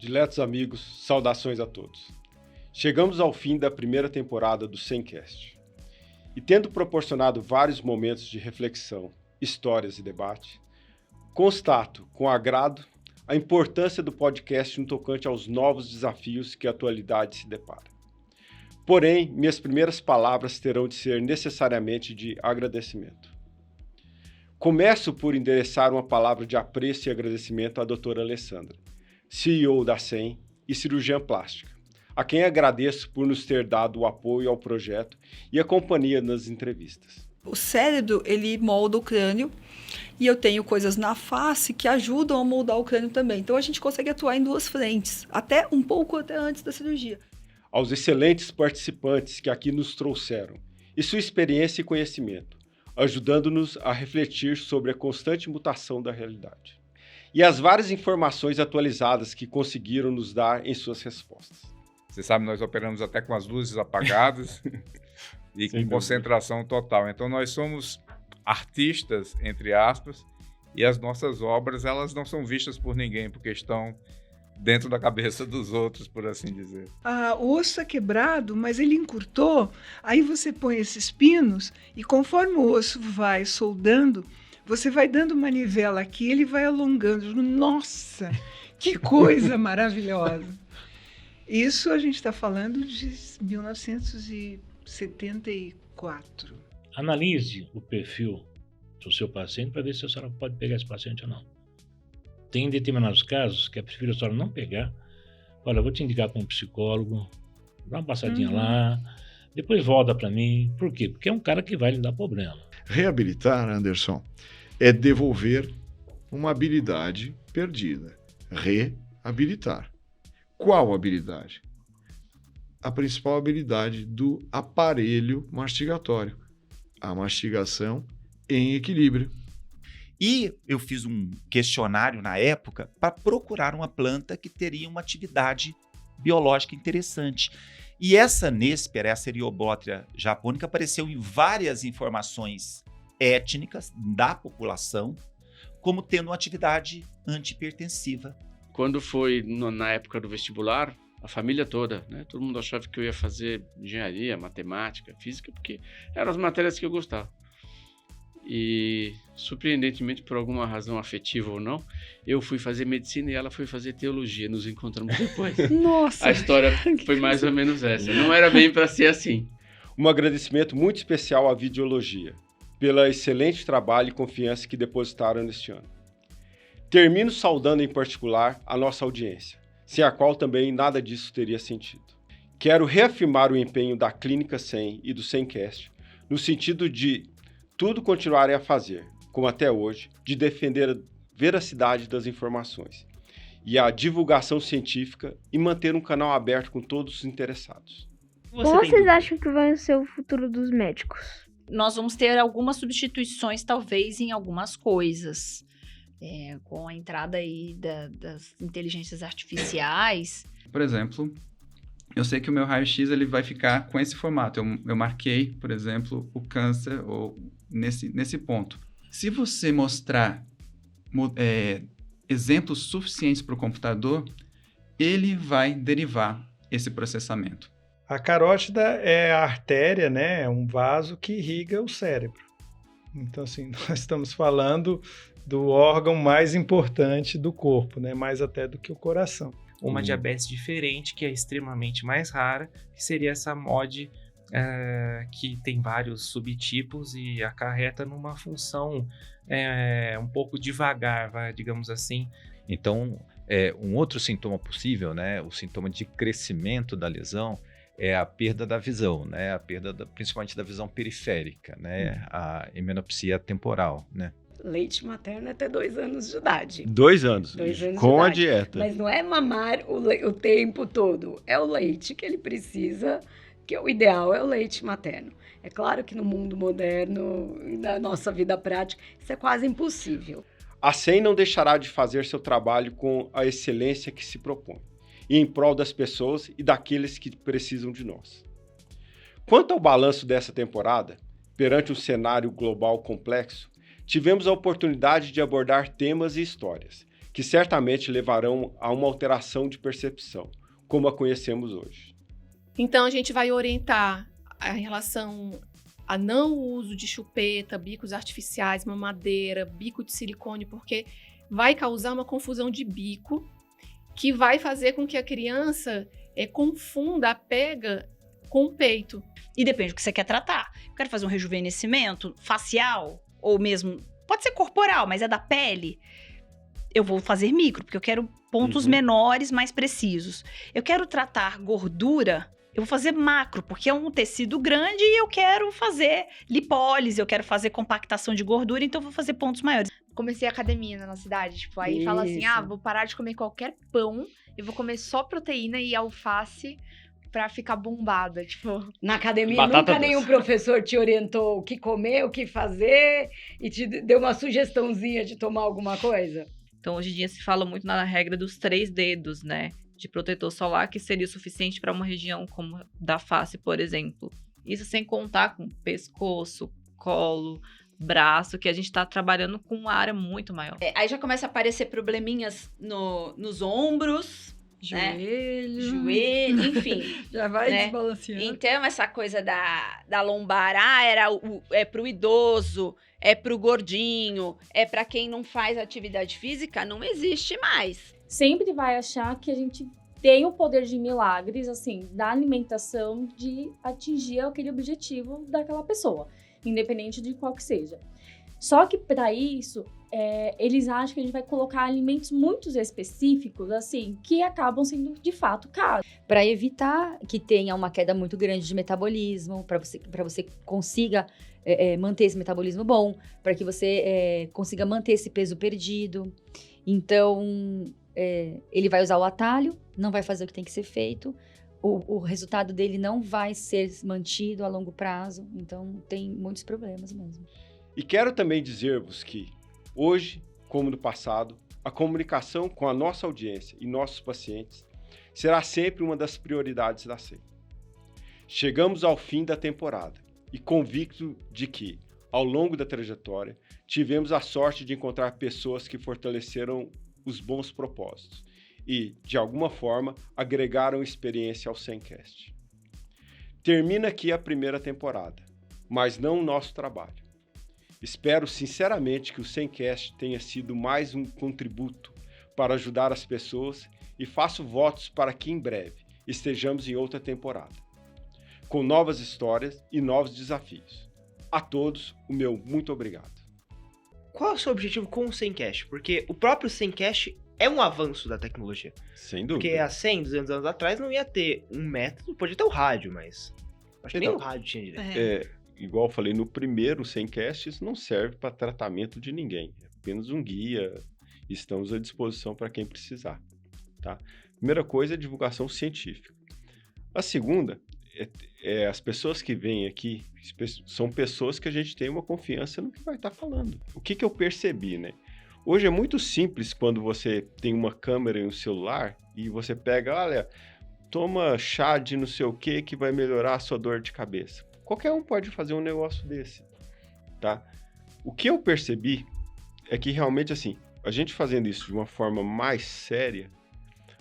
Diletos amigos, saudações a todos. Chegamos ao fim da primeira temporada do Semcast. E tendo proporcionado vários momentos de reflexão, histórias e debate, constato com agrado a importância do podcast no tocante aos novos desafios que a atualidade se depara. Porém, minhas primeiras palavras terão de ser necessariamente de agradecimento. Começo por endereçar uma palavra de apreço e agradecimento à doutora Alessandra, CEO da SEM e cirurgiã plástica, a quem agradeço por nos ter dado o apoio ao projeto e a companhia nas entrevistas. O cérebro, ele molda o crânio e eu tenho coisas na face que ajudam a moldar o crânio também. Então, a gente consegue atuar em duas frentes, até um pouco até antes da cirurgia. Aos excelentes participantes que aqui nos trouxeram e sua experiência e conhecimento, ajudando-nos a refletir sobre a constante mutação da realidade. E as várias informações atualizadas que conseguiram nos dar em suas respostas. Você sabe, nós operamos até com as luzes apagadas e com concentração total. Então, nós somos artistas, entre aspas, e as nossas obras, elas não são vistas por ninguém, porque estão dentro da cabeça dos outros, por assim dizer. O osso é quebrado, mas ele encurtou, aí você põe esses pinos e conforme o osso vai soldando, você vai dando manivela aqui, ele vai alongando. Nossa, que coisa maravilhosa! Isso a gente está falando de 1974. Analise o perfil do seu paciente para ver se a senhora pode pegar esse paciente ou não. Tem determinados casos que é preferível a senhora não pegar. Olha, eu vou te indicar para um psicólogo, dá uma passadinha lá, depois volta para mim. Por quê? Porque é um cara que vai lhe dar problema. Reabilitar, Anderson, é devolver uma habilidade perdida. Reabilitar. Qual habilidade? A principal habilidade do aparelho mastigatório. A mastigação em equilíbrio. E eu fiz um questionário na época para procurar uma planta que teria uma atividade biológica interessante. E essa Nêsper, essa Eriobótria japônica, apareceu em várias informações étnicas da população como tendo uma atividade antihipertensiva. Quando foi na época do vestibular, a família toda, né? Todo mundo achava que eu ia fazer engenharia, matemática, física, porque eram as matérias que eu gostava. E, surpreendentemente, por alguma razão afetiva ou não, eu fui fazer medicina e ela foi fazer teologia. Nos encontramos depois. Nossa! A história foi mais ou menos essa. Não era bem para ser assim. Um agradecimento muito especial à Videologia, pela excelente trabalho e confiança que depositaram neste ano. Termino saudando em particular a nossa audiência, sem a qual também nada disso teria sentido. Quero reafirmar o empenho da Clínica SEM e do Semcast, no sentido de tudo continuarem a fazer, como até hoje, de defender a veracidade das informações e a divulgação científica e manter um canal aberto com todos os interessados. Como vocês acham que vai ser o futuro dos médicos? Nós vamos ter algumas substituições, talvez, em algumas coisas. Com a entrada aí das inteligências artificiais. Por exemplo, eu sei que o meu raio-x ele vai ficar com esse formato. Eu marquei, por exemplo, o câncer ou nesse ponto. Se você mostrar exemplos suficientes para o computador, ele vai derivar esse processamento. A carótida é a artéria, né? É um vaso que irriga o cérebro. Então, assim, nós estamos falando do órgão mais importante do corpo, né? Mais até do que o coração. Uma diabetes diferente, que é extremamente mais rara, que seria essa MOD, que tem vários subtipos e acarreta numa função um pouco devagar, digamos assim. Então, um outro sintoma possível, né? O sintoma de crescimento da lesão, é a perda da visão, né? A perda principalmente da visão periférica, né? A hemenopsia temporal, né? Leite materno até 2 anos de idade. 2 anos, com a dieta. Mas não é mamar o tempo todo, é o leite que ele precisa, que o ideal é o leite materno. É claro que no mundo moderno, na nossa vida prática, isso é quase impossível. A SEM não deixará de fazer seu trabalho com a excelência que se propõe, e em prol das pessoas e daqueles que precisam de nós. Quanto ao balanço dessa temporada, perante um cenário global complexo, tivemos a oportunidade de abordar temas e histórias que certamente levarão a uma alteração de percepção, como a conhecemos hoje. Então, a gente vai orientar em relação a não uso de chupeta, bicos artificiais, mamadeira, bico de silicone, porque vai causar uma confusão de bico que vai fazer com que a criança confunda a pega com o peito. E depende do que você quer tratar. Eu quero fazer um rejuvenescimento facial, ou mesmo, pode ser corporal, mas é da pele. Eu vou fazer micro, porque eu quero pontos menores, mais precisos. Eu quero tratar gordura, eu vou fazer macro, porque é um tecido grande e eu quero fazer lipólise, eu quero fazer compactação de gordura, então eu vou fazer pontos maiores. Comecei a academia na nossa cidade, tipo, aí fala assim, vou parar de comer qualquer pão, eu vou comer só proteína e alface pra ficar bombada, tipo... Na academia nunca nenhum professor te orientou o que comer, o que fazer e te deu uma sugestãozinha de tomar alguma coisa? Então, hoje em dia se fala muito na regra dos 3 dedos, né? De protetor solar, que seria suficiente para uma região como da face, por exemplo. Isso sem contar com pescoço, colo, braço, que a gente está trabalhando com uma área muito maior. Aí já começa a aparecer probleminhas nos ombros, joelho, enfim. Já vai desbalanceando. Então, essa coisa da lombar, é pro idoso, é pro gordinho, é para quem não faz atividade física, não existe mais. Sempre vai achar que a gente tem o poder de milagres, assim, da alimentação de atingir aquele objetivo daquela pessoa, independente de qual que seja. Só que para isso, eles acham que a gente vai colocar alimentos muito específicos, assim, que acabam sendo de fato caros. Para evitar que tenha uma queda muito grande de metabolismo, para você consiga manter esse metabolismo bom, para que você consiga manter esse peso perdido. Então, ele vai usar o atalho, não vai fazer o que tem que ser feito, o resultado dele não vai ser mantido a longo prazo, então tem muitos problemas mesmo. E quero também dizer-vos que, hoje, como no passado, a comunicação com a nossa audiência e nossos pacientes será sempre uma das prioridades da SEI. Chegamos ao fim da temporada e convicto de que, ao longo da trajetória, tivemos a sorte de encontrar pessoas que fortaleceram os bons propósitos e, de alguma forma, agregaram experiência ao Semcast. Termina aqui a primeira temporada, mas não o nosso trabalho. Espero sinceramente que o Semcast tenha sido mais um contributo para ajudar as pessoas e faço votos para que em breve estejamos em outra temporada, com novas histórias e novos desafios. A todos, o meu muito obrigado. Qual é o seu objetivo com o Semcast? Porque o próprio Semcast é um avanço da tecnologia. Sem dúvida. Porque há 100, 200 anos atrás não ia ter um método, podia ter o rádio, mas acho que nem o rádio tinha direito. Igual eu falei no primeiro Semcast, isso não serve para tratamento de ninguém. É apenas um guia. Estamos à disposição para quem precisar. Tá? Primeira coisa é divulgação científica. A segunda as pessoas que vêm aqui são pessoas que a gente tem uma confiança no que vai estar falando. O que eu percebi, né? Hoje é muito simples quando você tem uma câmera em um celular e você pega, olha, toma chá de não sei o que vai melhorar a sua dor de cabeça. Qualquer um pode fazer um negócio desse, tá? O que eu percebi é que realmente, assim, a gente fazendo isso de uma forma mais séria,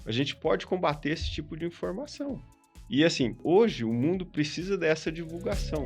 a gente pode combater esse tipo de informação. E assim, hoje o mundo precisa dessa divulgação.